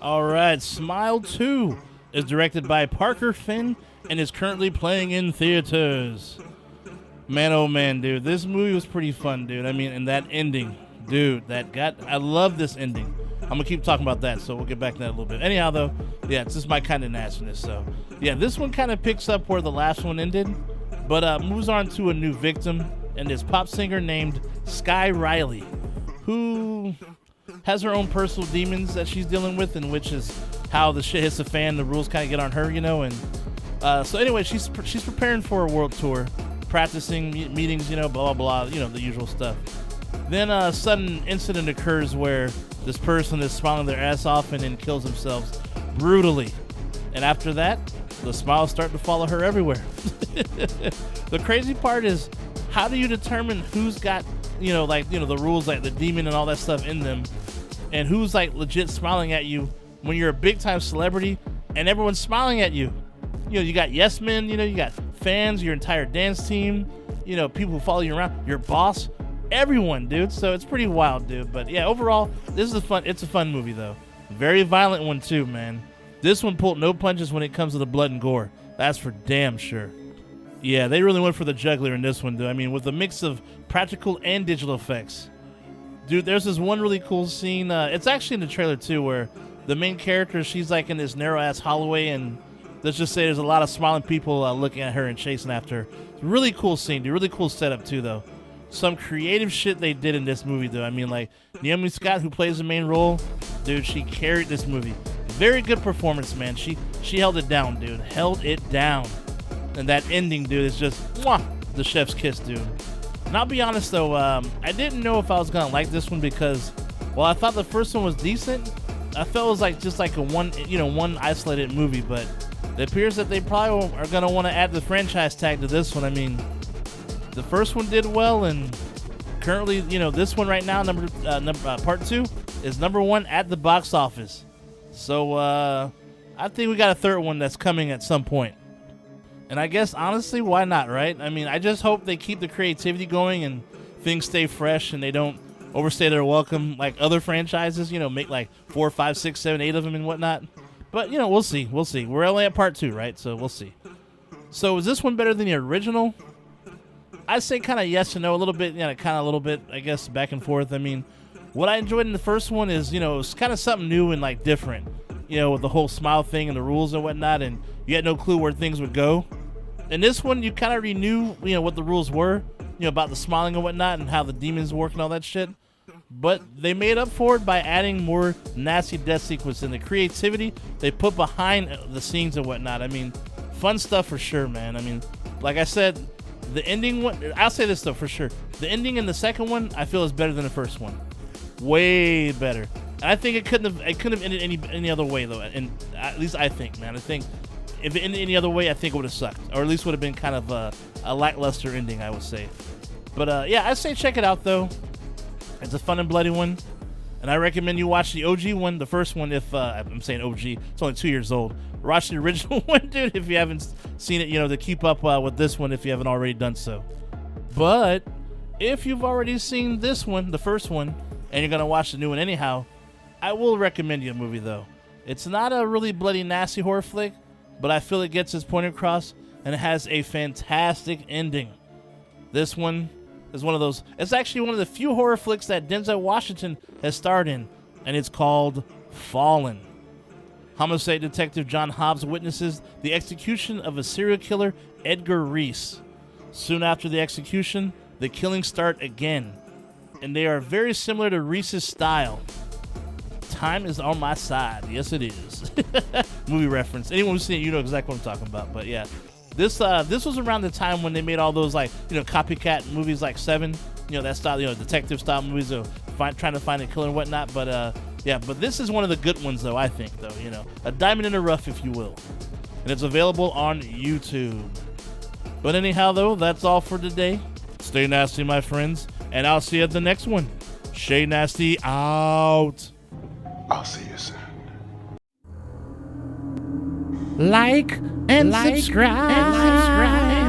All right, Smile 2 is directed by Parker Finn and is currently playing in theaters. Man, oh man, dude, this movie was pretty fun, dude. I mean, and that ending, dude, I love this ending. I'm gonna keep talking about that, so we'll get back to that a little bit. Anyhow, though, yeah, it's just my kind of nastiness. So, yeah, this one kind of picks up where the last one ended, but moves on to a new victim, and this pop singer named Sky Riley, who has her own personal demons that she's dealing with, and which is how the shit hits the fan. The rules kind of get on her, you know. And so anyway, she's preparing for a world tour, practicing meetings, you know, blah blah blah, you know, the usual stuff. Then a sudden incident occurs where this person is smiling their ass off and then kills themselves brutally. And after that, the smiles start to follow her everywhere. The crazy part is, how do you determine who's got, you know, like, you know, the rules, like the demon and all that stuff in them, and who's like legit smiling at you when you're a big time celebrity and everyone's smiling at you? You know, you got yes men, you know, you got fans, your entire dance team, you know, people who follow you around, your boss, everyone, dude. So it's pretty wild, dude. But yeah, overall, it's a fun movie though. Very violent one too, man. This one pulled no punches when it comes to the blood and gore. That's for damn sure. Yeah, they really went for the juggler in this one, dude. I mean, with a mix of practical and digital effects. Dude, there's this one really cool scene. It's actually in the trailer too, where the main character, she's like in this narrow ass hallway, and let's just say there's a lot of smiling people looking at her and chasing after her. It's a really cool scene, dude. Really cool setup too, though. Some creative shit they did in this movie, though. I mean, like, Naomi Scott, who plays the main role, dude, she carried this movie. Very good performance, man. She held it down, dude. Held it down. And that ending, dude, is just mwah, the chef's kiss, dude. And I'll be honest, though, I didn't know if I was gonna like this one because, while I thought the first one was decent, I felt it was like just like a one isolated movie. But it appears that they probably are gonna want to add the franchise tag to this one. I mean, the first one did well, and currently, you know, this one right now, part 2, is #1 at the box office. So I think we got a third one that's coming at some point. And I guess, honestly, why not, right? I mean, I just hope they keep the creativity going and things stay fresh and they don't overstay their welcome like other franchises, you know, make like 4, 5, 6, 7, 8 of them and whatnot. But, you know, we'll see. We'll see. We're only at part 2, right? So we'll see. So is this one better than the original? I'd say kind of yes and no, a little bit, you know, kind of a little bit, I guess, back and forth. I mean, what I enjoyed in the first one is, you know, it's kind of something new and like different, you know, with the whole smile thing and the rules and whatnot, and you had no clue where things would go. In this one, you kind of already knew, you know, what the rules were, you know, about the smiling and whatnot and how the demons work and all that shit. But they made up for it by adding more nasty death sequence and the creativity they put behind the scenes and whatnot. I mean, fun stuff for sure, man. I mean, like I said, the ending one, I'll say this though for sure. The ending in the second one, I feel is better than the first one. Way better. And I think it couldn't have ended any other way though. And at least I think, man. I think if it ended any other way, I think it would have sucked, or at least would have been kind of a lackluster ending, I would say. But yeah, I'd say check it out though. It's a fun and bloody one, and I recommend you watch the OG one, the first one. If I'm saying OG, it's only 2 years old. Watch the original one, dude, if you haven't seen it, you know, to keep up with this one if you haven't already done so. But if you've already seen this one, the first one, and you're gonna watch the new one anyhow, I will recommend you a movie though. It's not a really bloody nasty horror flick, but I feel it gets its point across, and it has a fantastic ending. This one is one of those. It's actually one of the few horror flicks that Denzel Washington has starred in, and it's called Fallen. Homicide detective John Hobbs witnesses the execution of a serial killer, Edgar Reese. Soon after the execution, the killings start again, and they are very similar to Reese's style. Time is on my side. Yes, it is. Movie reference. Anyone who's seen it, you know exactly what I'm talking about. But yeah, this was around the time when they made all those, like, you know, copycat movies like Seven, you know, that style, you know, detective style movies of trying to find a killer and whatnot. But yeah, but this is one of the good ones though, I think, though, you know, a diamond in the rough, if you will. And it's available on YouTube. But anyhow, though, that's all for today. Stay nasty, my friends, and I'll see you at the next one. Shay Nasty out. I'll see you soon. Like and subscribe.